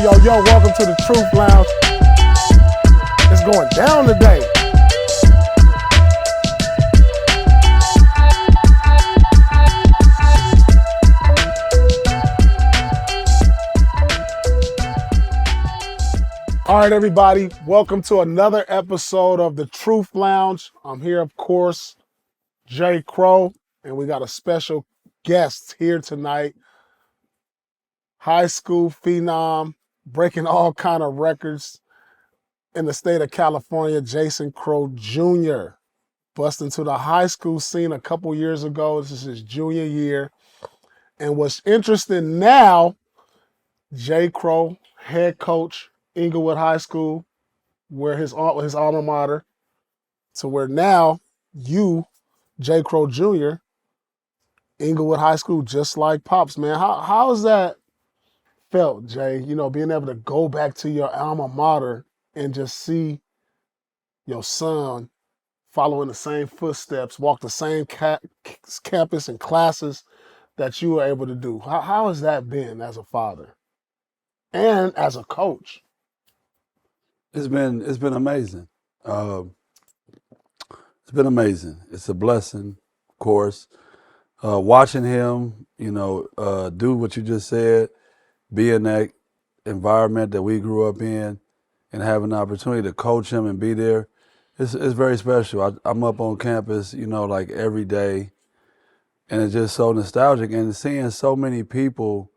Yo, welcome to the Truth Lounge. It's going down today. All right, everybody, welcome to another episode of the Truth Lounge. I'm here, of course, Jay Crowe, and we got a special guest here tonight. High school phenom, breaking all kind of records in the state of California, Jayson Crowe Jr. Busted into the high school scene a couple years ago. This is his junior year. And what's interesting now, Jay Crowe, head coach, Inglewood High School, where his alma mater, to where now you, Jay Crowe Jr., Inglewood High School, just like Pops, man. How's that felt, Jay? You know, being able to go back to your alma mater and just see your son following the same footsteps, walk the same campus and classes that you were able to do. How has that been as a father and as a coach? It's been amazing. It's been amazing. It's a blessing, of course. Watching him, do what you just said, be in that environment that we grew up in, and have an opportunity to coach him and be there, it's very special. I'm up on campus, like every day, and it's just so nostalgic. And seeing so many people,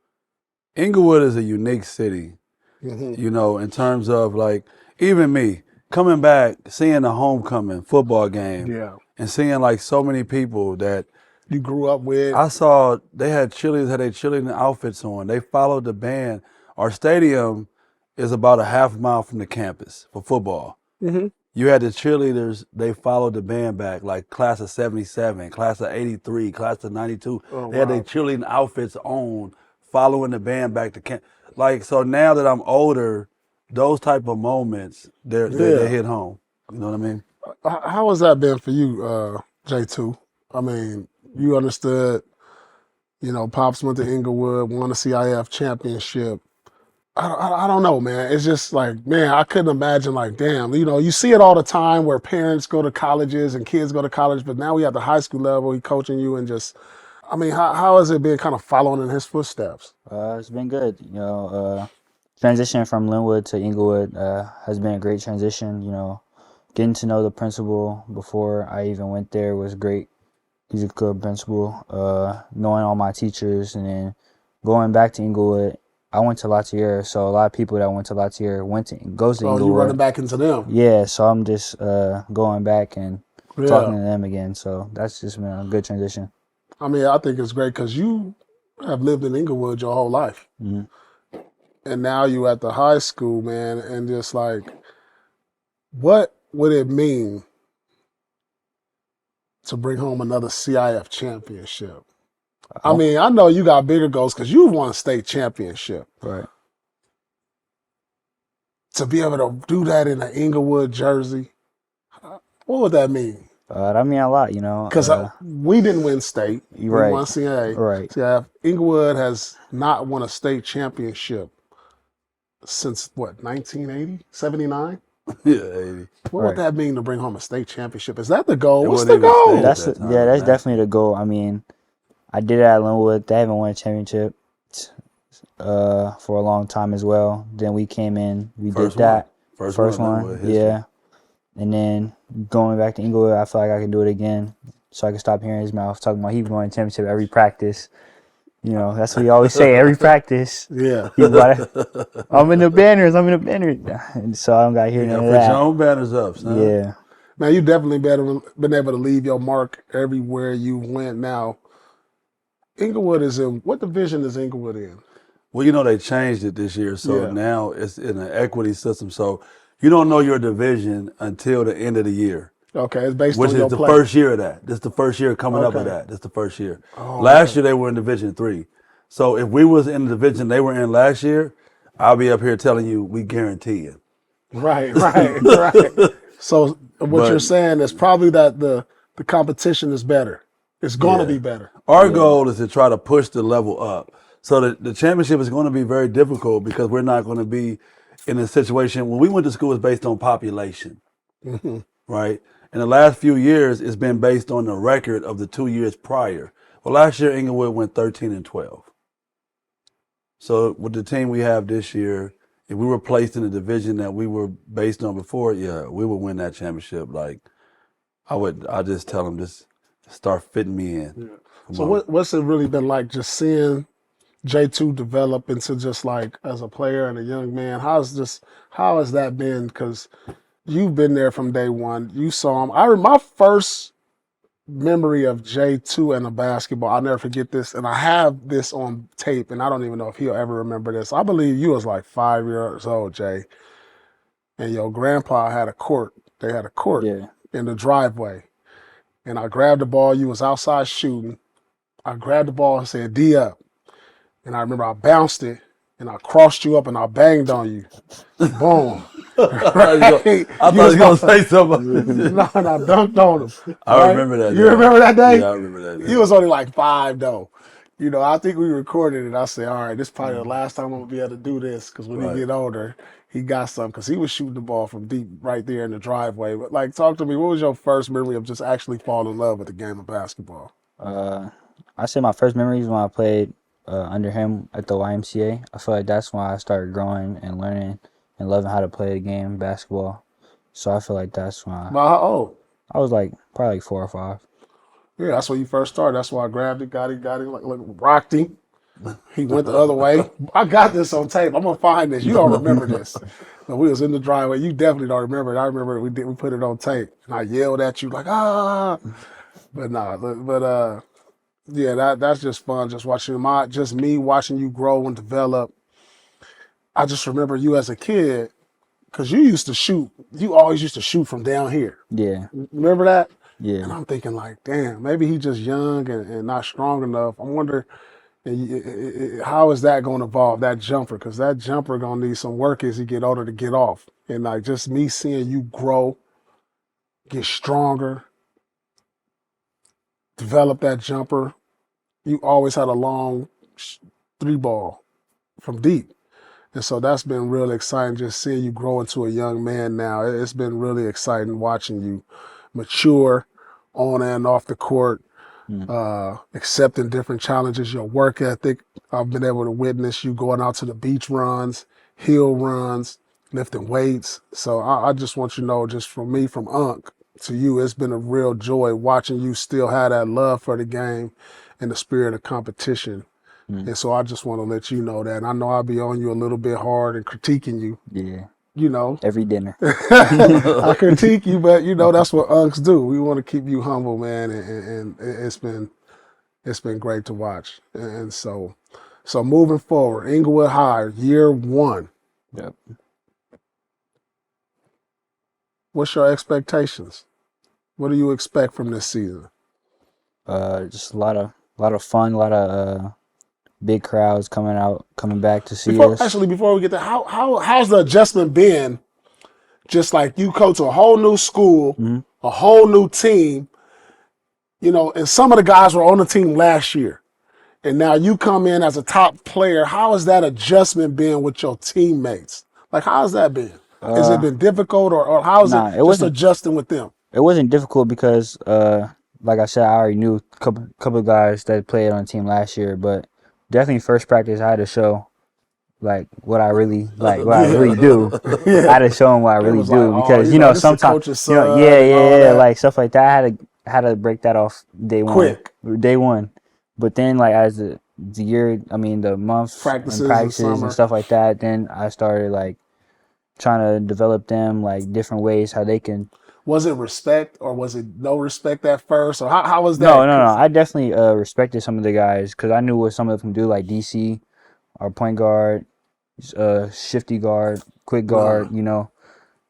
Inglewood is a unique city, in terms of like, even me, coming back, seeing the homecoming football game, and seeing like so many people that you grew up with. I saw they had their cheerleading outfits on. They followed the band. Our stadium is about a half mile from the campus for football. Mm-hmm. You had the cheerleaders, they followed the band back, like class of 77, class of 83, class of 92. They had their cheerleading outfits on, following the band back to camp. Like, so now that I'm older, those type of moments, they hit home. You know what I mean? How has that been for you, J2? I mean, you understood, Pops went to Inglewood, won the CIF championship. I don't know, man. It's just like, man, I couldn't imagine, like, damn, you see it all the time where parents go to colleges and kids go to college, but now we at the high school level, he coaching you and just, I mean, how has it been kind of following in his footsteps? It's been good. Transition from Linwood to Inglewood has been a great transition. Getting to know the principal before I even went there was great. He's a good principal. Knowing all my teachers, and then going back to Inglewood. I went to Latier, so a lot of people that went to Latier goes to Inglewood. Oh, you running back into them? Yeah, so I'm just going back and talking to them again. So that's just been a good transition. I mean, I think it's great because you have lived in Inglewood your whole life. Mm-hmm. And now you at the high school, man, and just like, what would it mean to bring home another CIF championship? I mean, I know you got bigger goals because you won state championship. Right. To be able to do that in an Inglewood jersey, what would that mean? That mean a lot, Because we didn't win state. We won CIF. Right. CIF. Inglewood has not won a state championship since, 1980? 79? Yeah, 80. What would that mean to bring home a state championship? Is that the goal? What's the goal? That's definitely the goal. I mean, I did it at Linwood. They haven't won a championship for a long time as well. Then we came in. We did that. First one. Yeah. And then going back to Inglewood, I feel like I can do it again. So I can stop hearing his mouth talking about he won a championship every practice. That's what he always say, every practice. Yeah. I'm in the banners. And so I don't got to hear none of that. Put your own banners up, son. Yeah. Man, you definitely been able to leave your mark everywhere you went now. Inglewood is in, what division is Inglewood in? Well, they changed it this year, so now it's in an equity system. So you don't know your division until the end of the year. Okay, it's based on your play. Which is the first year of that. This is the first year coming up with that. This is the first year. Last year they were in Division 3. So if we was in the division they were in last year, I'll be up here telling you we guarantee you. Right. So what you're saying is probably that the competition is better. It's going to be better. Our goal is to try to push the level up. So the championship is going to be very difficult because we're not going to be in a situation. When we went to school, it's based on population, Mhm. right? In the last few years, it's been based on the record of the 2 years prior. Well, last year, Inglewood went 13-12. So with the team we have this year, if we were placed in the division that we were based on before, yeah, we would win that championship. Like I just tell them, just start fitting me in. Yeah. Come So on. what's it really been like just seeing J2 develop into just like as a player and a young man? How has that been? Because you've been there from day one. You saw him. My first memory of J2 and a basketball, I'll never forget this, and I have this on tape, and I don't even know if he'll ever remember this. I believe you was like 5 years old, Jay, and your grandpa had a court. They had a court Yeah. in the driveway, and I grabbed the ball. You was outside shooting. I grabbed the ball and said, D up. And I remember I bounced it, and I crossed you up, and I banged on you. Boom. Right? I thought he was going to say something. No, and I dunked on him. I right? remember that. You day. remember that day? Yeah, I remember that day. He was only like 5, though. You know, I think we recorded it. I said, all right, this is probably the last time I'm going to be able to do this because when he get older, he got something because he was shooting the ball from deep right there in the driveway. But, like, talk to me. What was your first memory of just actually falling in love with the game of basketball? I say my first memories when I played under him at the YMCA. I feel like that's when I started growing and learning and loving how to play the game, basketball. So I feel like that's when About how old? I was like probably like 4 or 5. Yeah, that's when you first started. That's why I grabbed it, got it, like rocked him. He went the other way. I got this on tape. I'm gonna find this. You don't remember this. But we was in the driveway. You definitely don't remember it. I remember we put it on tape. And I yelled at you like, ah. But yeah, that's just fun. Just watching me watching you grow and develop. I just remember you as a kid, because you used to shoot. You always used to shoot from down here. Yeah. Remember that? Yeah. And I'm thinking like, damn, maybe he's just young and not strong enough. I wonder how is that going to evolve, that jumper? Because that jumper going to need some work as he get older to get off. And like just me seeing you grow, get stronger, develop that jumper. You always had a long 3-ball from deep. And so that's been really exciting, just seeing you grow into a young man now. It's been really exciting watching you mature on and off the court, accepting different challenges, your work ethic. I've been able to witness you going out to the beach runs, hill runs, lifting weights. So I just want you to know, just from me, from Unc to you, it's been a real joy watching you still have that love for the game and the spirit of competition. And so I just want to let you know that. And I know I'll be on you a little bit hard and critiquing you. Yeah. You know. Every dinner. I critique you, but you know that's what unks do. We want to keep you humble, man, and it's been great to watch. And so moving forward, Inglewood High, year 1. Yep. What's your expectations? What do you expect from this season? Just a lot of fun, a lot of big crowds coming back to see us. Actually, before we get to how's the adjustment been? Just like you go to a whole new school, a whole new team, you know, and some of the guys were on the team last year, and now you come in as a top player. How has that adjustment been with your teammates? Like, how's that been? Has it been difficult, or how's it just adjusting with them? It wasn't difficult because, like I said, I already knew a couple of guys that played on the team last year, but definitely first practice I had to show like what I really what I really do. I had to show them what I really do because you know sometimes like stuff like that. I had to break that off day one. But then like as the year, I mean the months practices and stuff like that, then I started like trying to develop them like different ways how they can. Was it respect or was it no respect at first? Or how was that? No. I definitely respected some of the guys because I knew what some of them can do, like DC, our point guard, shifty guard, quick guard, you know.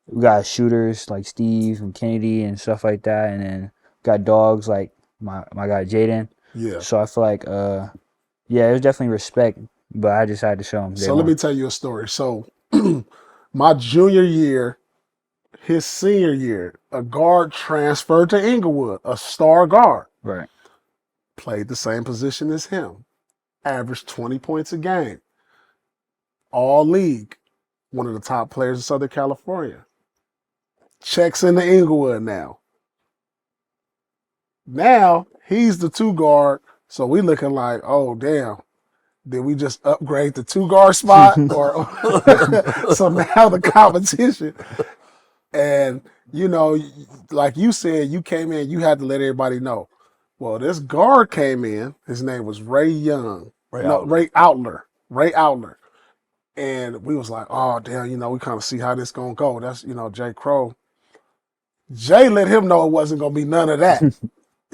We got shooters like Steve and Kennedy and stuff like that. And then got dogs like my guy Jaden. Yeah. So I feel like, it was definitely respect, but I just had to show them. So let me tell you a story. So my junior year, his senior year, a guard transferred to Inglewood, a star guard. Right. Played the same position as him. averaged 20 points a game. All league. One of the top players in Southern California. Checks into Inglewood now. Now he's the 2 guard, so we looking like, oh damn, did we just upgrade the 2 guard spot? Or so now the competition, and you know, like you said, you came in, you had to let everybody know. Well, this guard came in. His name was Ray Outler. Ray Outler. And we was like, oh damn, you know, we kind of see how this gonna go. That's, you know, Jay Crowe. Jay let him know it wasn't gonna be none of that.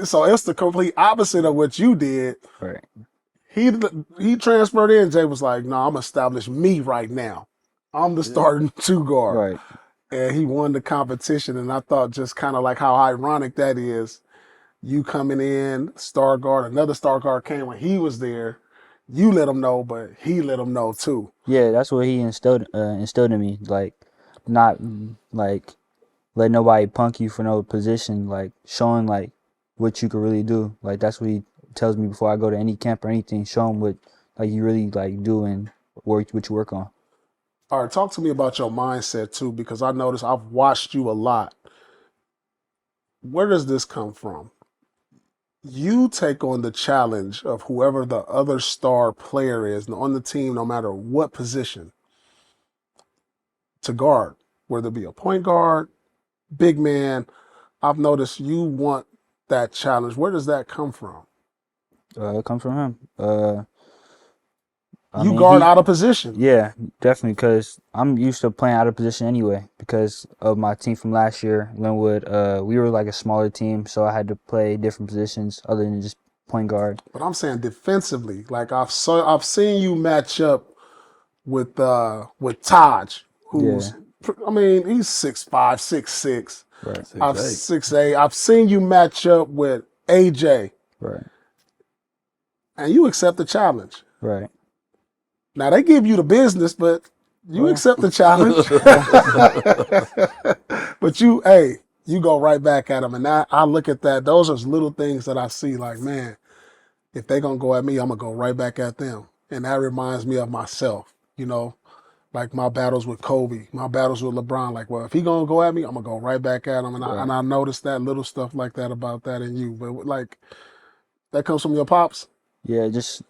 So it's the complete opposite of what you did. Right. He transferred in. Jay was like, no, I'm establish me right now. I'm the starting 2 guard. Right. And he won the competition. And I thought just kind of like how ironic that is. You coming in, star guard, another star guard came when he was there. You let him know, but he let him know too. Yeah, that's what he instilled in me. Like, not like let nobody punk you for no position. Like showing like what you could really do. Like that's what he tells me before I go to any camp or anything. Show him what like you really like do and what you work on. All right, talk to me about your mindset too, because I noticed I've watched you a lot. Where does this come from? You take on the challenge of whoever the other star player is on the team, no matter what position, to guard, whether it be a point guard, big man. I've noticed you want that challenge. Where does that come from? It comes from him. I mean, guard out of position. Yeah, definitely, because I'm used to playing out of position anyway because of my team from last year, Linwood. We were like a smaller team, so I had to play different positions other than just point guard. But I'm saying defensively, like I've seen you match up with Taj, who's I mean he's 6'5", 6'6". Right. 6'8". I've seen you match up with AJ. Right. And you accept the challenge. Right. Now they give you the business, but you accept the challenge. But you go right back at them. And I look at that. Those are little things that I see like, man, if they're going to go at me, I'm going to go right back at them. And that reminds me of myself, you know, like my battles with Kobe, my battles with LeBron. Like, well, if he going to go at me, I'm going to go right back at him. And I noticed that little stuff like that about that in you. But like, that comes from your pops? Yeah, just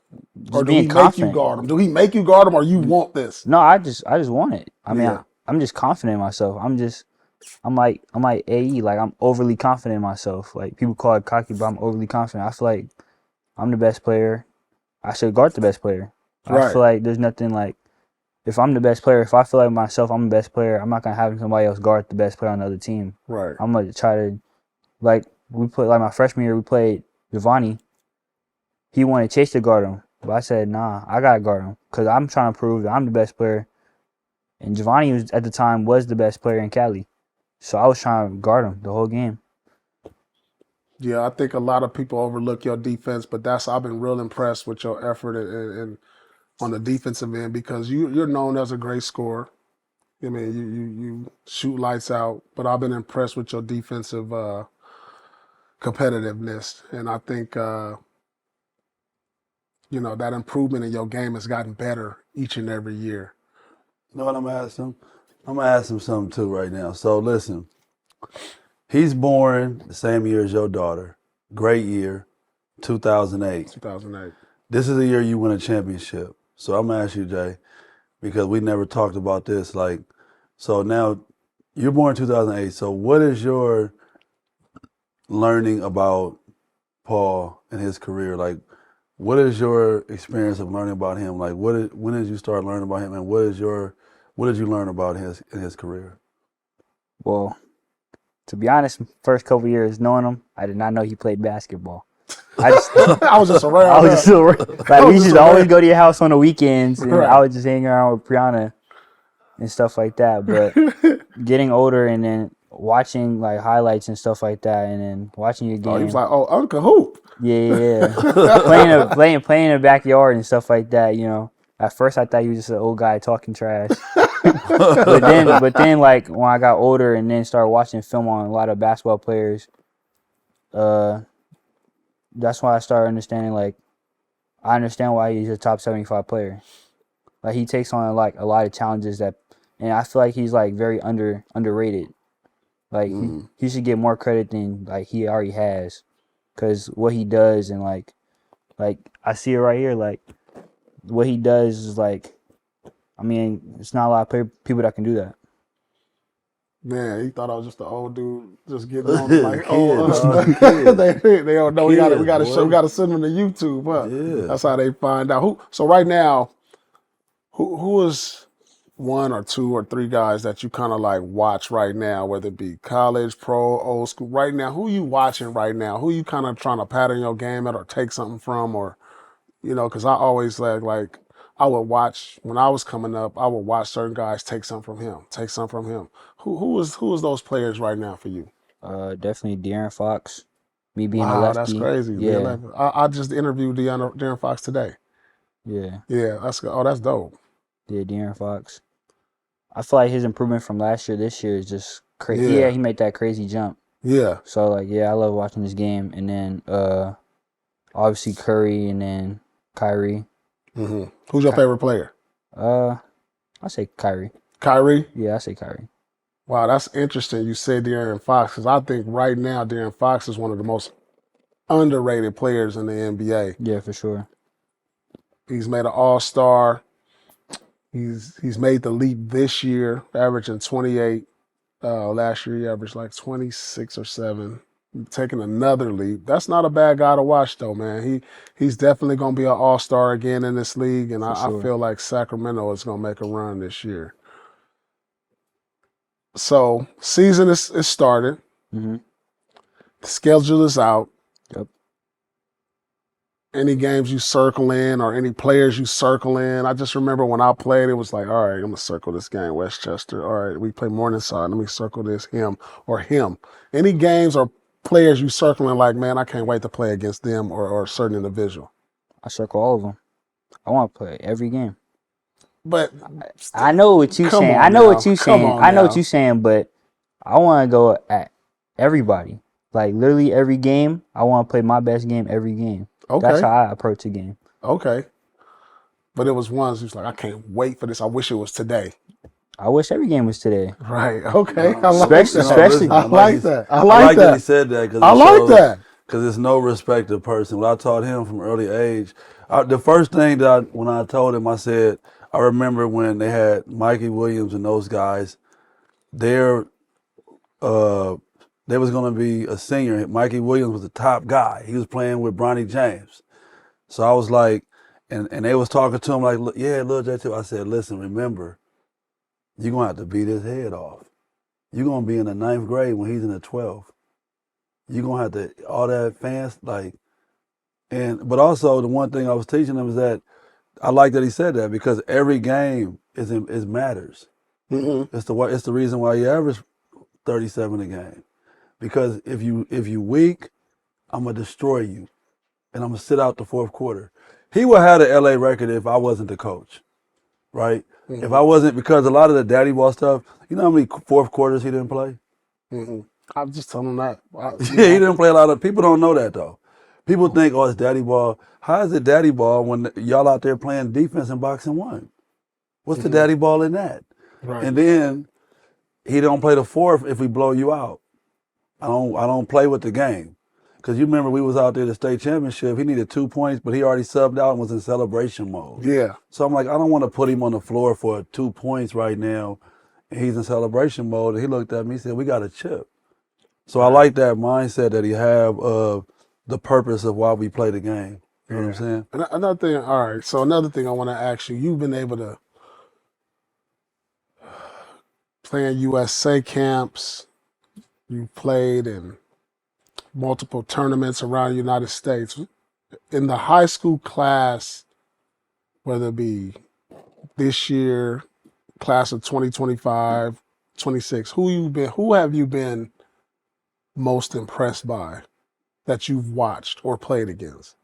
or do being he confident. Make you guard him? Do he make you guard him, or you want this? No, I just want it. I mean, I'm just confident in myself. I'm like AE. Like I'm overly confident in myself. Like people call it cocky, but I'm overly confident. I feel like I'm the best player. I should guard the best player. Right. I feel like there's nothing like if I'm the best player. If I feel like myself, I'm the best player. I'm not gonna have somebody else guard the best player on the other team. Right. I'm gonna try to like my freshman year we played Giovanni. He wanted Chase to guard him. But I said, nah, I got to guard him because I'm trying to prove that I'm the best player. And Giovanni was, at the time was the best player in Cali. So I was trying to guard him the whole game. Yeah, I think a lot of people overlook your defense, but I've been real impressed with your effort and on the defensive end because you're known as a great scorer. I mean, you shoot lights out, but I've been impressed with your defensive competitiveness. And I think you know, that improvement in your game has gotten better each and every year. You know what I'm going to ask him? I'm going to ask him something too right now. So listen, he's born the same year as your daughter. Great year, 2008. 2008. This is the year you win a championship. So I'm going to ask you, Jay, because we never talked about this. Like, so now you're born in 2008. So what is your learning about Paul and his career? Like, what is your experience of learning about him? Like, when did you start learning about him, and what did you learn about his career? Well, to be honest, first couple years knowing him, I did not know he played basketball. I was just around. I was just around. Like we used to always go to your house on the weekends, and I was just hanging around with Brianna and stuff like that. But getting older and then watching like highlights and stuff like that, and then watching your game. Oh, he was like, "Oh, Uncle Hoop." Yeah. playing in the backyard and stuff like that. You know, at first I thought he was just an old guy talking trash, but then like when I got older and then started watching film on a lot of basketball players, that's why I started understanding like I understand why he's a top 75 player. Like he takes on like a lot of challenges and I feel like he's like very underrated. Like he should get more credit than like he already has, because what he does and like I see it right here. Like what he does is like, I mean, it's not a lot of people that can do that. Man, he thought I was just an old dude just getting on like Kid, they don't know we gotta send them to YouTube, huh? Yeah. That's how they find out. So right now, who is one or two or three guys that you kind of like watch right now, whether it be college, pro, old school, right now? Who you watching right now? Who you kind of trying to pattern your game at or take something from, or because I always like I would watch when I was coming up. I would watch certain guys take something from him, take something from him. Who is those players right now for you? Definitely De'Aaron Fox. Me being a Wow, lefty. that's crazy. Yeah. I just interviewed De'Aaron Fox today. Yeah. Yeah, that's dope. Yeah, De'Aaron Fox. I feel like his improvement from last year, this year is just crazy. Yeah. Yeah, he made that crazy jump. Yeah. So like, yeah, I love watching this game. And then obviously Curry and then Kyrie. Mm-hmm. Who's your favorite player? I say Kyrie. Kyrie? Yeah, I say Kyrie. Wow, that's interesting. You say De'Aaron Fox, because I think right now De'Aaron Fox is one of the most underrated players in the NBA. Yeah, for sure. He's made an All-Star. He's made the leap this year, averaging 28. Last year he averaged like 26 or 7. Taking another leap. That's not a bad guy to watch though, man. He's definitely gonna be an all-star again in this league, and I feel like Sacramento is gonna make a run this year. So season is started. Mm-hmm. The schedule is out. Yep. Any games you circle in or any players you circle in. I just remember when I played, it was like, all right, I'm going to circle this game, Westchester. All right, we play Morningside. Let me circle this, him or him. Any games or players you circling like, man, I can't wait to play against them or a certain individual. I circle all of them. I want to play every game. But I know what you're saying. I know what you're saying. I know what you're saying, but I want to go at everybody. Like literally every game, I want to play my best game every game. Okay. That's how I approach the game. Okay. But it was ones who's like, I can't wait for this. I wish it was today. I wish every game was today. Right. Okay. I like especially, that. I like that. I like that he said that because I like that. Because it's no respect of person. What I taught him from early age, the first thing when I told him, I said, I remember when they had Mikey Williams and those guys, there was going to be a senior. Mikey Williams was the top guy. He was playing with Bronny James. So I was like, and they was talking to him like, yeah, Lil J2. I said, listen, remember, you're going to have to beat his head off. You're going to be in the 9th grade when he's in the 12th. You're going to have to, all that fans, like, but also the one thing I was teaching him is that I like that he said that because every game is matters. Mm-hmm. It's the reason why you average 37 a game. Because if you weak, I'm gonna destroy you, and I'm gonna sit out the 4th quarter. He would have the LA record if I wasn't the coach, right? Mm-hmm. If I wasn't, because a lot of the daddy ball stuff, you know how many 4th quarters he didn't play? Mm-hmm. I'm just telling him that. Yeah, he didn't play a lot of. People don't know that though. People think, oh, it's daddy ball. How is it daddy ball when y'all out there playing defense in boxing 1? What's the daddy ball in that? Right. And then he don't play the 4th if we blow you out. I don't play with the game. Because you remember we was out there the state championship. He needed 2 points, but he already subbed out and was in celebration mode. Yeah. So I'm like, I don't want to put him on the floor for 2 points right now. And he's in celebration mode. And he looked at me and said, we got a chip. So I like that mindset that he have of the purpose of why we play the game. You know what I'm saying? Another thing, all right. So another thing I want to ask you, you've been able to play in USA camps. You played in multiple tournaments around the United States. In the high school class, whether it be this year, class of 2025, 26, who have you been most impressed by that you've watched or played against?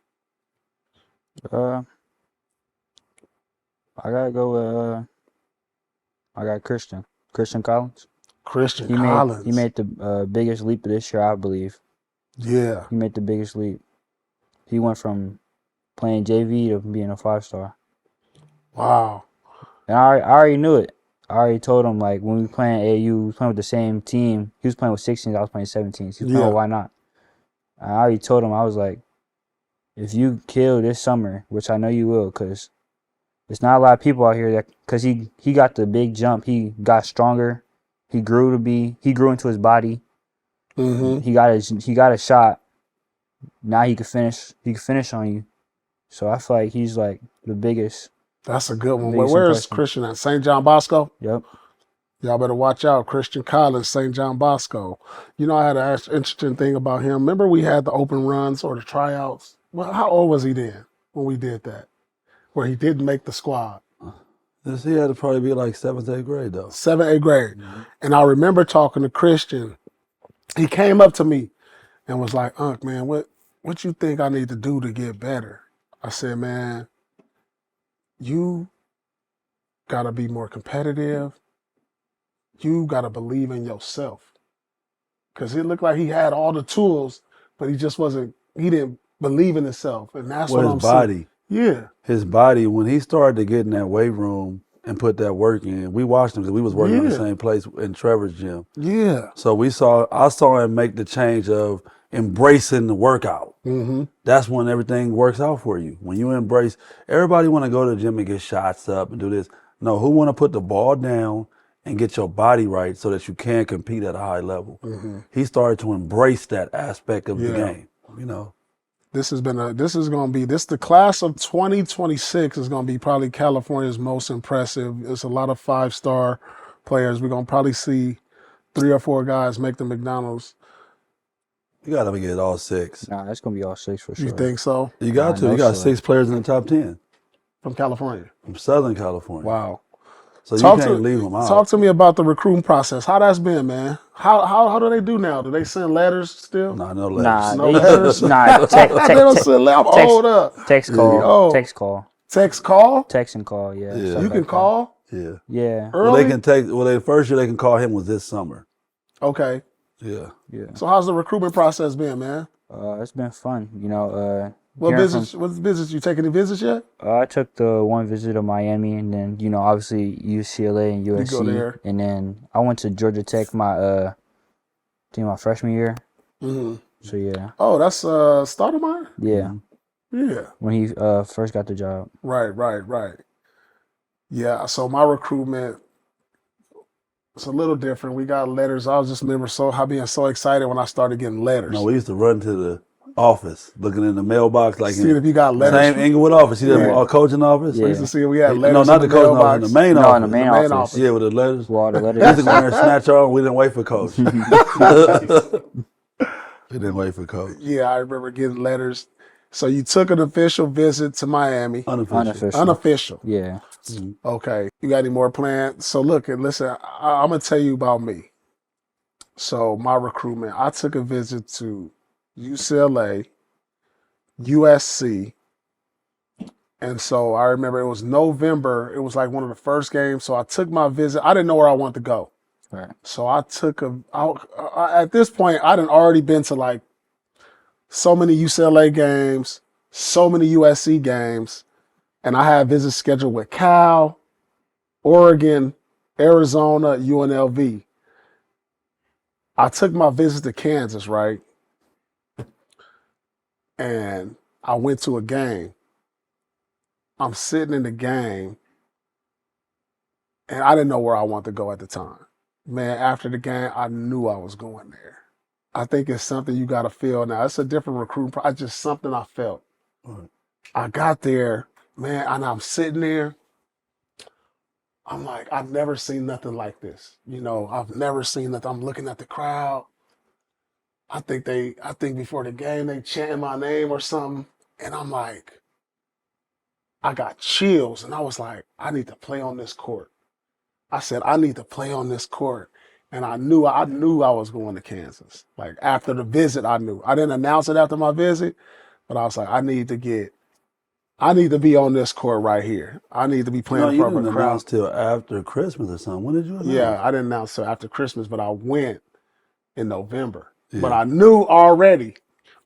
I gotta go. I got Christian Collins. Christian Collins. He made the biggest leap of this year, I believe. Yeah. He made the biggest leap. He went from playing JV to being a 5-star. Wow. And I already knew it. I already told him, like, when we were playing AU, we were playing with the same team. He was playing with 16s, I was playing 17s. He was playing with Why Not. I already told him, I was like, if you kill this summer, which I know you will, because there's not a lot of people out here that, because he got the big jump. He got stronger. He grew into his body. Mm-hmm. He got a shot. Now he could finish on you. So I feel like he's like the biggest. That's a good one. Biggest Where is impression. Christian at? St. John Bosco? Yep. Y'all better watch out. Christian Collins, St. John Bosco. You know, I had an interesting thing about him. Remember we had the open runs or the tryouts? Well, how old was he then when we did that? Where he didn't make the squad? He had to probably be like 7th, 8th grade, though. 7th, 8th grade. Mm-hmm. And I remember talking to Christian. He came up to me and was like, Unc, man, what you think I need to do to get better? I said, man, you got to be more competitive. You got to believe in yourself. Because it looked like he had all the tools, but he didn't believe in himself. And that's what I'm saying. Yeah. His body, when he started to get in that weight room and put that work in, we watched him because we was working in the same place in Trevor's gym. Yeah. So I saw him make the change of embracing the workout. Mm-hmm. That's when everything works out for you. When you embrace, everybody want to go to the gym and get shots up and do this. No, who want to put the ball down and get your body right so that you can compete at a high level? Mm-hmm. He started to embrace that aspect of the game, you know. The class of 2026 is going to be probably California's most impressive. It's a lot of 5-star players. We're going to probably see 3 or 4 guys make the McDonald's. You got to get all 6. Nah, that's going to be all 6 for sure. You think so? You got to. You got 6 players in the top 10. From California? From Southern California. Wow. So you can't leave them out. Talk to me about the recruiting process. How that's been, man? How do they do now? Do they send letters still? No letters. Nah, no letters. Nah, they don't send letters. I'm old up. Text call. Oh. Text call. Text call? Text and call, yeah. You can call? Yeah. Yeah. Early? The first year they can call him was this summer. Okay. Yeah. So how's the recruitment process been, man? It's been fun. You know, what visits you taking? Any visits yet? I took the one visit to Miami, and then, you know, obviously UCLA and USC. You go there. And then I went to Georgia Tech my freshman year. Mm-hmm. So yeah. Oh, that's Stoudemire? Yeah. Yeah. When he first got the job. Right. Yeah, so my recruitment, it's a little different. We got letters. I was just remember being so excited when I started getting letters. No, we used to run to the office, looking in the mailbox, like see if you got letters. Same Inglewood office. See that coaching office? We used to see if we had letters. No, not the coaching office, in the main office. No, in the main office. Yeah, with the letters. Well, the letters. We used to go in there and snatch on. We didn't wait for coach. We didn't wait for coach. Yeah, I remember getting letters. So you took an official visit to Miami. Unofficial. Yeah. Mm-hmm. Okay. You got any more plans? So look, and listen, I'm going to tell you about me. So my recruitment, I took a visit to UCLA, USC. And so I remember it was November. It was like one of the first games. So I took my visit. I didn't know where I wanted to go. Right. So I took at this point, I done already been to like so many UCLA games, so many USC games. And I had visits scheduled with Cal, Oregon, Arizona, UNLV. I took my visit to Kansas, right? And I went to a game. I'm sitting in the game, and I didn't know where I wanted to go at the time. Man, after the game, I knew I was going there. I think it's something you got to feel now. It's a different recruiting process, just something I felt. Right. I got there, man, and I'm sitting there. I'm like, I've never seen nothing like this. You know, I've never seen that. I'm looking at the crowd. I think before the game, they chanting my name or something. And I'm like, I got chills. And I was like, I need to play on this court. I said, I need to play on this court. And I knew I was going to Kansas. Like after the visit, I knew. I didn't announce it after my visit, but I was like, I need to be on this court right here. I need to be playing in front of a crowd. You didn't announce till after Christmas or something. When did you announce? Yeah, I didn't announce till after Christmas, but I went in November. Yeah. But I knew already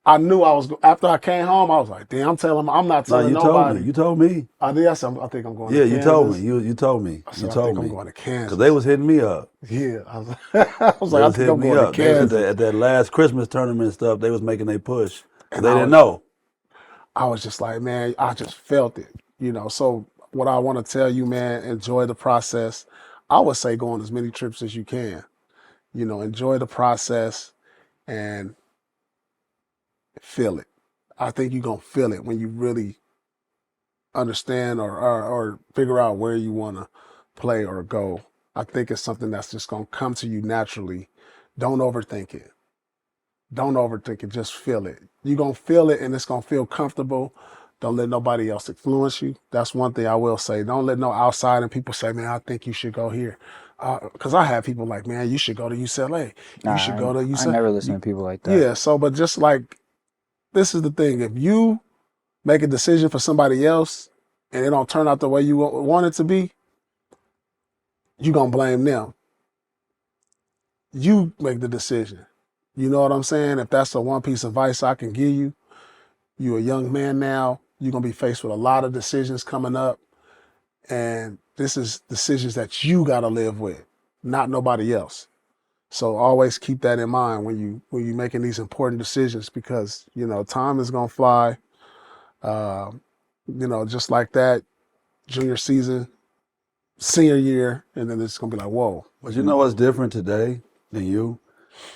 I knew I was after I came home. I was like, damn, I'm not No, telling you told me. nobody. You told me. I did. I said, I think I'm going Yeah, to you told me. Kansas. You told me. I You said, I told think I'm me. going to Because Kansas. they was hitting me up. Yeah, I was They like, I was think hitting I'm me going to up. They was Kansas. at that last Christmas tournament and stuff. They was making their push. Because And they didn't know. I was just like, man, I just felt it, So what I want to tell you, man, enjoy the process. I would say go on as many trips as you can. Enjoy the process and feel it. I think you're gonna feel it when you really understand or figure out where you want to play or go. I think it's something that's just gonna come to you naturally. Don't overthink it. Don't overthink it. Just feel it. You're gonna feel it, and it's gonna feel comfortable. Don't let nobody else influence you. That's one thing I will say. Don't let no outside and people say, "Man, I think you should go here," because I have people like, "Man, you should go to UCLA. You should Nah, go to I UCLA." never listen to people like that. Yeah. So, but just like this is the thing: if you make a decision for somebody else and it don't turn out the way you want it to be, you gonna blame them. You make the decision. You know what I'm saying? If that's the one piece of advice I can give you, you're a young man now. You're gonna be faced with a lot of decisions coming up, and this is decisions that you gotta live with, not nobody else. So always keep that in mind when you making these important decisions because time is gonna fly. Um, just like that, junior season, senior year, and then it's gonna be like, whoa. But you know what's different today than you?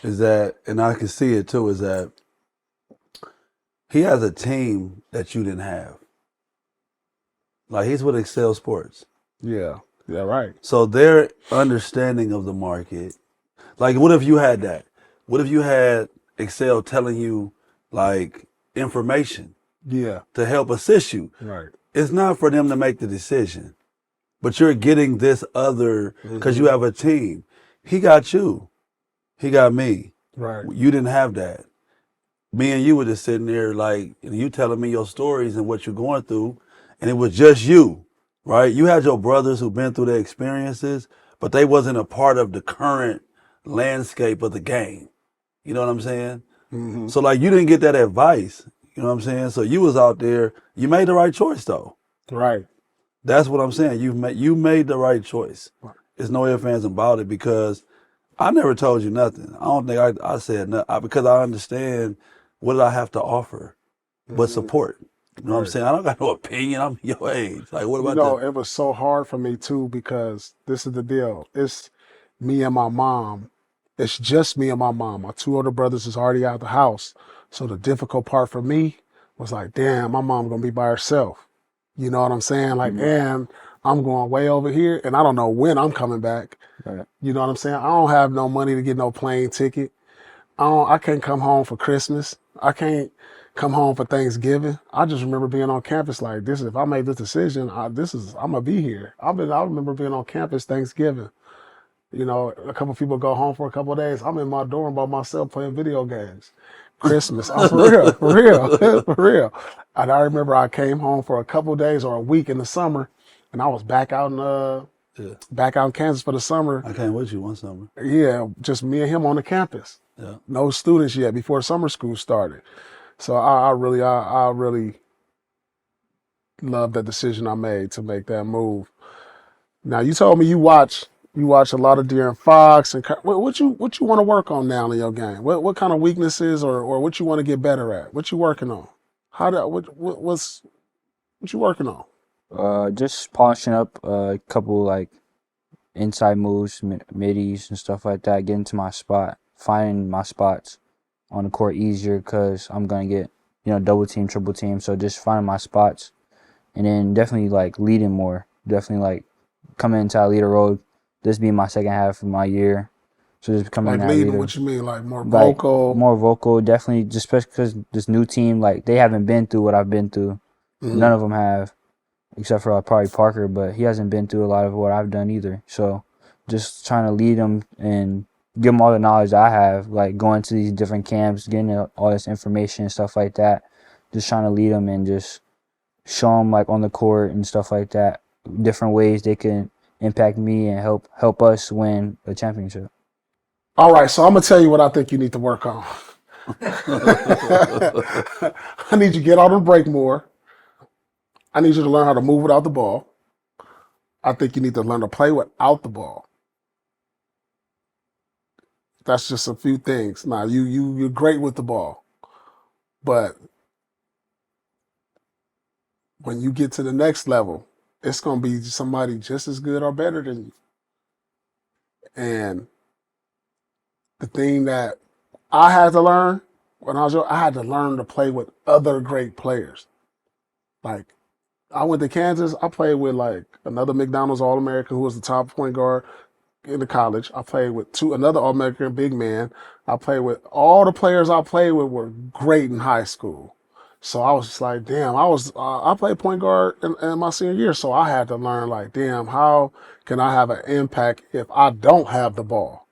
Is that, and I can see it too, is that he has a team that you didn't have. Like he's with Excel Sports. Yeah, right. So their understanding of the market, like what if you had that? What if you had Excel telling you like information Yeah, to help assist you? right. It's not for them to make the decision, but you're getting this other because you have a team. He got you. He got me. Right. You didn't have that. Me and you were just sitting there like, and you telling me your stories and what you're going through, and it was just you, right? You had your brothers who've been through their experiences, but they wasn't a part of the current landscape of the game. You know what I'm saying? Mm-hmm. So like you didn't get that advice. You know what I'm saying? So you was out there. You made the right choice though. Right. That's what I'm saying. You made the right choice. Right. There's no ifs, ands, about it because I never told you nothing. I don't think I said nothing because I understand what did I have to offer but support. You know what I'm Right. saying? I don't got no opinion. I'm your age. Like, what about that? It was so hard for me too because this is the deal. It's me and my mom. It's just me and my mom. My two older brothers is already out of the house. So the difficult part for me was like, damn, my mom gonna be by herself. You know what I'm saying? Like, and I'm going way over here, and I don't know when I'm coming back. Right. You know what I'm saying? I don't have no money to get no plane ticket. I can't come home for Christmas. I can't come home for Thanksgiving. I just remember being on campus like this. If I make this decision, I'm gonna be here. I remember being on campus Thanksgiving. A couple people go home for a couple of days. I'm in my dorm by myself playing video games. Christmas, I'm for real, for real, for real. And I remember I came home for a couple of days or a week in the summer, and I was back out in Kansas for the summer. I came with you one summer. Yeah, just me and him on the campus. Yeah. No students yet before summer school started. So I really love that decision I made to make that move. Now you told me you watch a lot of De'Aaron Fox and what you want to work on now in your game? What kind of weaknesses or what you want to get better at? What you working on? What you working on? Just polishing up a couple like inside moves, middies and stuff like that. Getting to my spot, finding my spots on the court easier because I'm gonna get double team, triple team. So just finding my spots, and then definitely like leading more. Definitely like coming into that leader role. This being my second half of my year, so just becoming Like that leading, leader. what you mean? Like more Like, vocal? more vocal, definitely. Just because this new team, like they haven't been through what I've been through. None of them have, except for probably Parker, but he hasn't been through a lot of what I've done either. So just trying to lead them and give them all the knowledge I have, like going to these different camps, getting all this information and stuff like that. Just trying to lead them and just show them like on the court and stuff like that, different ways they can impact me and help us win a championship. All right, so I'm gonna tell you what I think you need to work on. I need you to get out on the break more. I need you to learn how to move without the ball. I think you need to learn to play without the ball. That's just a few things. Now you're great with the ball, but when you get to the next level, it's gonna be somebody just as good or better than you. And the thing that I had to learn when I was young, I had to learn to play with other great players. Like I went to Kansas, I played with like another McDonald's All-American who was the top point guard in the college. I played with another All-American big man. I played with all the players I played with were great in high school. So I was just like, damn, I played point guard in my senior year. So I had to learn like, damn, how can I have an impact if I don't have the ball?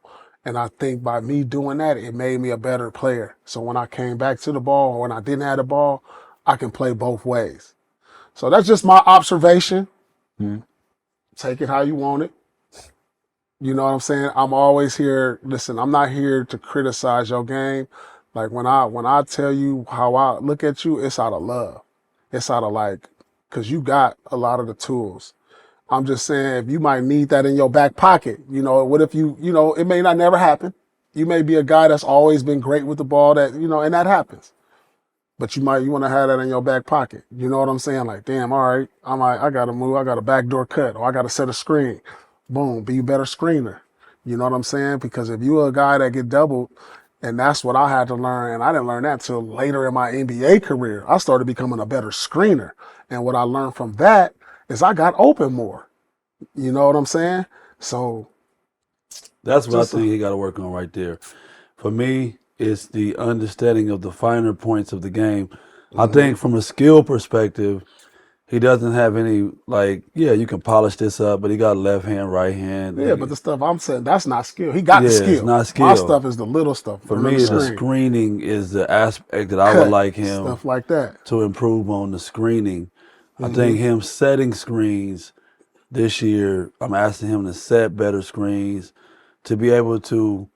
And I think by me doing that, it made me a better player. So when I came back to the ball or when I didn't have the ball, I can play both ways. So that's just my observation. Mm-hmm. Take it how you want it. You know what I'm saying? I'm always here. Listen, I'm not here to criticize your game. Like when I tell you how I look at you, it's out of love. It's out of like, because you got a lot of the tools. I'm just saying, if you might need that in your back pocket, what if it may not never happen. You may be a guy that's always been great with the ball and that happens. But you want to have that in your back pocket. You know what I'm saying? Like, damn, all right, I got to move. I got a backdoor cut or I got to set a screen. Boom, be a better screener. You know what I'm saying? Because if you're a guy that get doubled, and that's what I had to learn, and I didn't learn that till later in my NBA career. I started becoming a better screener. And what I learned from that is I got open more. You know what I'm saying? So that's what I think he got to work on right there. For me, it's the understanding of the finer points of the game. Mm-hmm. I think from a skill perspective, he doesn't have any, you can polish this up, but he got left hand, right hand. Yeah, but the stuff I'm saying, that's not skill. He got the skill. It's not skill. My stuff is the little stuff. For me, the screening is the aspect that I would like him stuff like that to improve on the screening. Mm-hmm. I think him setting screens this year, I'm asking him to set better screens to be able to,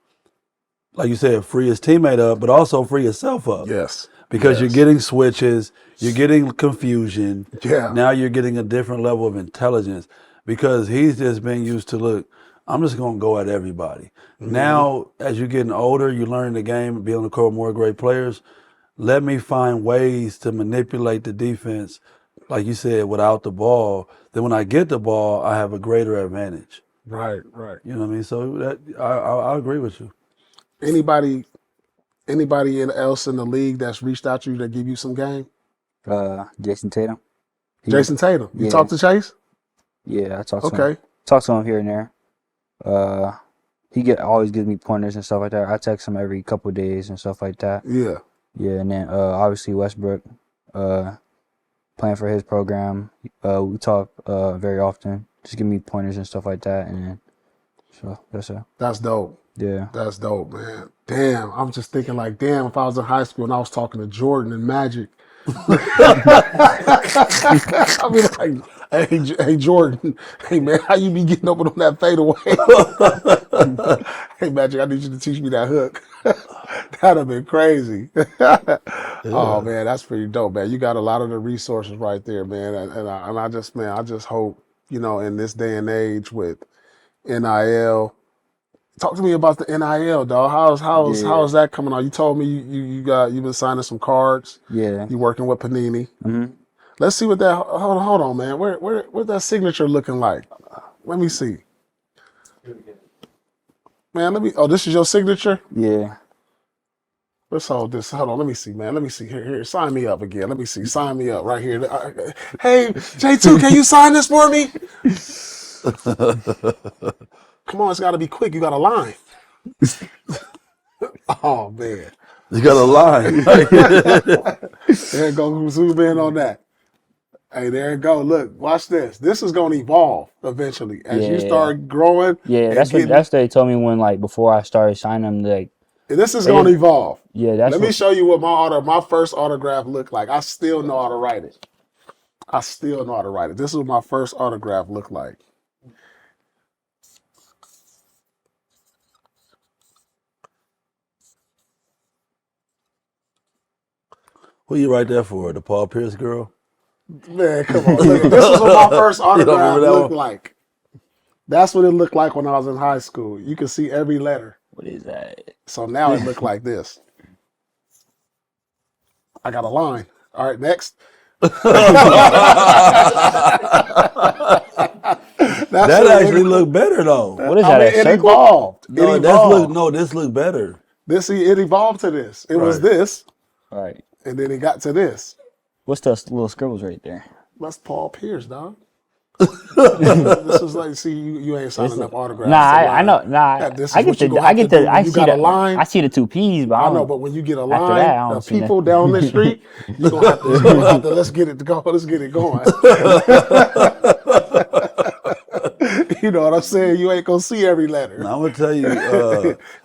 like you said, free his teammate up, but also free himself up. Yes. Because you're getting switches, you're getting confusion. Yeah. Now you're getting a different level of intelligence because he's just been used to, look, I'm just going to go at everybody. Mm-hmm. Now, as you're getting older, you're learning the game and be on the court with more great players. Let me find ways to manipulate the defense, like you said, without the ball. Then when I get the ball, I have a greater advantage. Right. You know what I mean? So I agree with you. Anybody else in the league that's reached out to you to give you some game? Jayson Tatum. Jayson Tatum. You talk to Chase? Yeah, I talk to him. Talk to him here and there. He always gives me pointers and stuff like that. I text him every couple of days and stuff like that. Yeah. Yeah, and then obviously Westbrook, playing for his program. We talk very often. Just give me pointers and stuff like that, and so that's it. That's dope. Yeah. That's dope, man. Damn, I'm just thinking like, damn, if I was in high school and I was talking to Jordan and Magic. I mean, like, hey, Jordan, hey, man, how you be getting open on that fadeaway? Hey, Magic, I need you to teach me that hook. That'd have been crazy. Yeah. Oh, man, that's pretty dope, man. You got a lot of the resources right there, man. And I just hope, in this day and age with NIL. Talk to me about the NIL, dog. How's that coming on? You told me you've been signing some cards. Yeah. You working with Panini. Mm-hmm. Let's see what that. Hold on, man. Where's that signature looking like? Let me see. Man, this is your signature? Yeah. Let's hold this. Hold on. Let me see, man. Let me see. Here. Sign me up again. Let me see. Sign me up right here. Hey, J2, can you sign this for me? Come on, it's got to be quick. You got a line. Oh, man. You got a line. There it go. Zoom in on that. Hey, there it go. Look, watch this. This is going to evolve eventually. As you start growing. Yeah, that's what they told me before I started signing them. This is going to evolve. Yeah, Let me show you what my first autograph looked like. I still know how to write it. This is what my first autograph looked like. Who you right there for? The Paul Pierce girl? Man, come on. Look, this is what my first autograph remember that looked one? like. That's what it looked like when I was in high school. You could see every letter. What is that? So now it looked like this. I got a line. All right, next. That actually looked better though. What is that? It A circle? evolved. No, It this evolved. looked better. It evolved to this. It was Right. this, All right. and then it got to this. What's those little scribbles right there? That's Paul Pierce, dog. This is like, see, you ain't signing up autographs. Nah, to I know. line. Nah, Yeah, this is I get what you the. gonna I have get to do the. when I you see got the a line. I see the 2 P's, but I know, but when you get a line, that, I don't the see people down the street, you're gonna have to let's get it to go. Let's get it going. You know what I'm saying? You ain't gonna see every letter. Now, I'm gonna tell you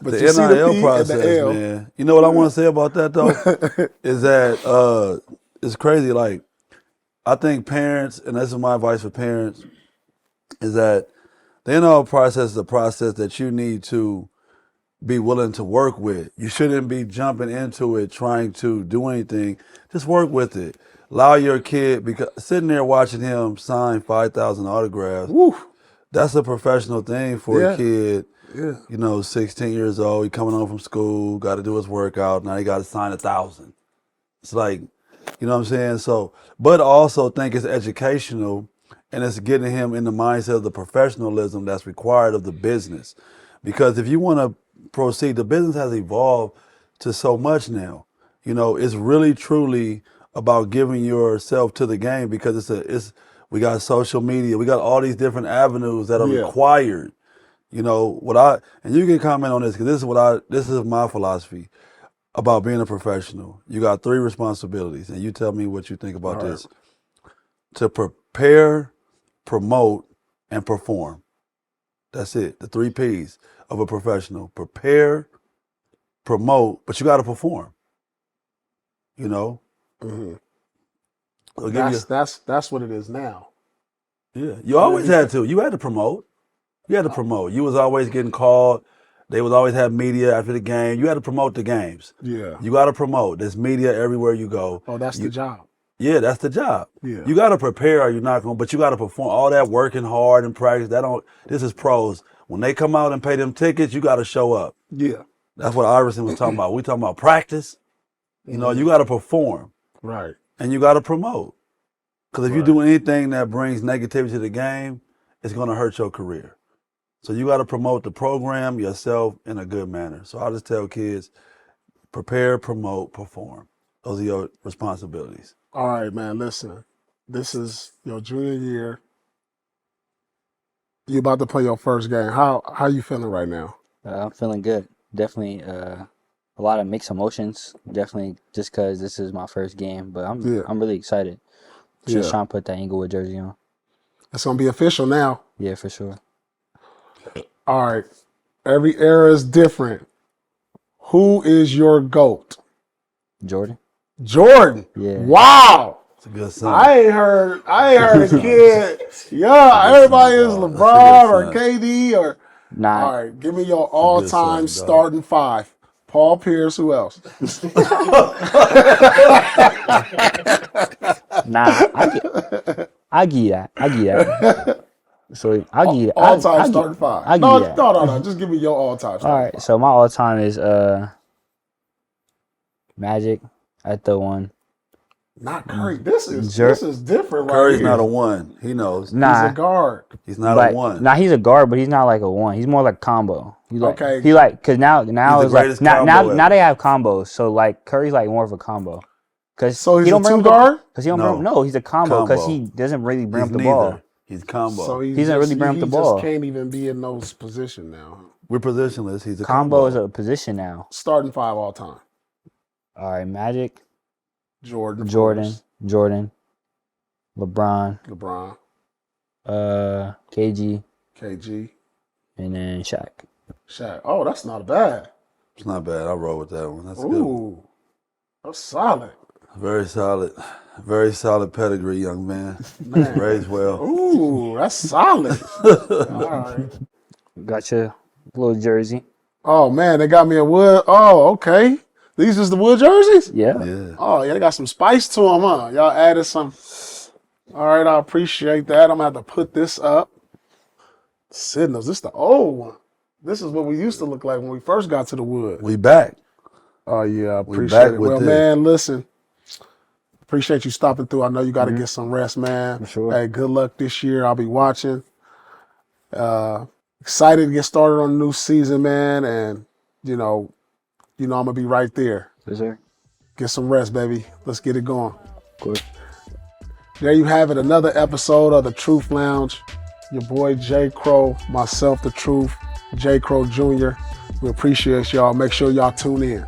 But the you see the P NIL and the process, L. man. You know what I want to say about that though is that it's crazy. Like I think parents, and this is my advice for parents, is that the NIL process is a process that you need to be willing to work with. You shouldn't be jumping into it trying to do anything. Just work with it. Allow your kid, because sitting there watching him sign 5,000 autographs, Woo. that's a professional thing for Yeah. a kid. Yeah. 16 years old, he coming home from school, got to do his workout. Now he got to sign 1,000. It's like, you know what I'm saying? So, but I also think it's educational and it's getting him in the mindset of the professionalism that's required of the business. Because if you want to proceed, the business has evolved to so much now. It's really truly about giving yourself to the game because we got social media, we got all these different avenues that are Yeah. required. And you can comment on this because this is my philosophy about being a professional. You got 3 responsibilities, and you tell me what you think about All right. this. To prepare, promote, and perform. That's it. The 3 P's of a professional. Prepare, promote, but you got to perform. Mhm. So That's what it is now. yeah. You always had to. You had to promote. You had to promote. You was always getting called. They would always have media after the game. You had to promote the games. Yeah. You got to promote. There's media everywhere you go. Oh, that's the job. Yeah, that's the job. Yeah. You got to prepare or you're not going, but you got to perform. All that working hard and practice, this is pros. When they come out and pay them tickets, you got to show up. Yeah. That's what Iverson was talking about. We talking about practice. You got to perform Right. and you got to promote. Because if you Right. do anything that brings negativity to the game, it's going to hurt your career. So you got to promote the program yourself in a good manner. So I just tell kids, prepare, promote, perform. Those are your responsibilities. All right, man. Listen, this is your junior year. You about to play your first game. How you feeling right now? I'm feeling good. Definitely a lot of mixed emotions. Definitely just because this is my first game, but I'm really excited. Just trying to put that Inglewood jersey on. It's gonna be official now. Yeah, for sure. All right. Every era is different. Who is your GOAT? Jordan. Jordan. Yeah. Wow. It's a good son. I ain't heard a kid. Yeah, everybody is dog. LeBron or That's a good KD or. Nah, All right, give me your all-time son, dog. starting 5. Paul Pierce. Who else? nah. I give you that. So I'll give you All-time starting 5. I'll No, give you that. no. Just give me your all-time All starting right. 5. So my all-time is Magic at the 1. Not Curry. This is different. Curry's right here. not a 1. He knows. Nah. He's a guard. He's not Like, a 1. Nah, he's a guard, but he's not like a 1. He's more like combo. He's like, Okay. He like, cause now He's it's the like greatest now combo ever. they have combos. So like Curry's like more of a combo. Cause So he's he a don't bring 2 up the- guard? Cause he don't No. bring, no, he's a combo. Cause Combo. he doesn't really bring He's up the neither. ball. He's combo. So He doesn't really bring up the ball. He just can't even be in those position now. We're positionless. He's a Combo is a position now. Starting 5 all time. All right, Magic, Jordan. of Jordan, course. LeBron, LeBron. KG, KG. and then Shaq. Shaq. Oh, that's not bad. It's not bad. I'll roll with that one. That's good. Ooh. That's solid. Very solid. Very solid pedigree, young man. Man. Raised well. Ooh, that's solid. All right. Got your little jersey. Oh man, they got me a wood. Oh, okay. These is the wood jerseys? Yeah. Yeah. Oh, yeah, they got some spice to them, huh? Y'all added some. All right, I appreciate that. I'm going to have to put this up. Signals, this is the old one. This is what we used to look like when we first got to the wood. We back. Oh, yeah, I We appreciate back it. with Well, this. man, listen. Appreciate you stopping through. I know you got to get some rest, man. For sure. Hey, good luck this year. I'll be watching. Excited to get started on the new season, man. And, you know I'm going to be right there. Yes, sir. Get some rest, baby. Let's get it going. Of course. There you have it, another episode of the Truth Lounge. Your boy Jay Crowe, myself, the Truth, Jay Crowe Jr. We appreciate y'all. Make sure y'all tune in.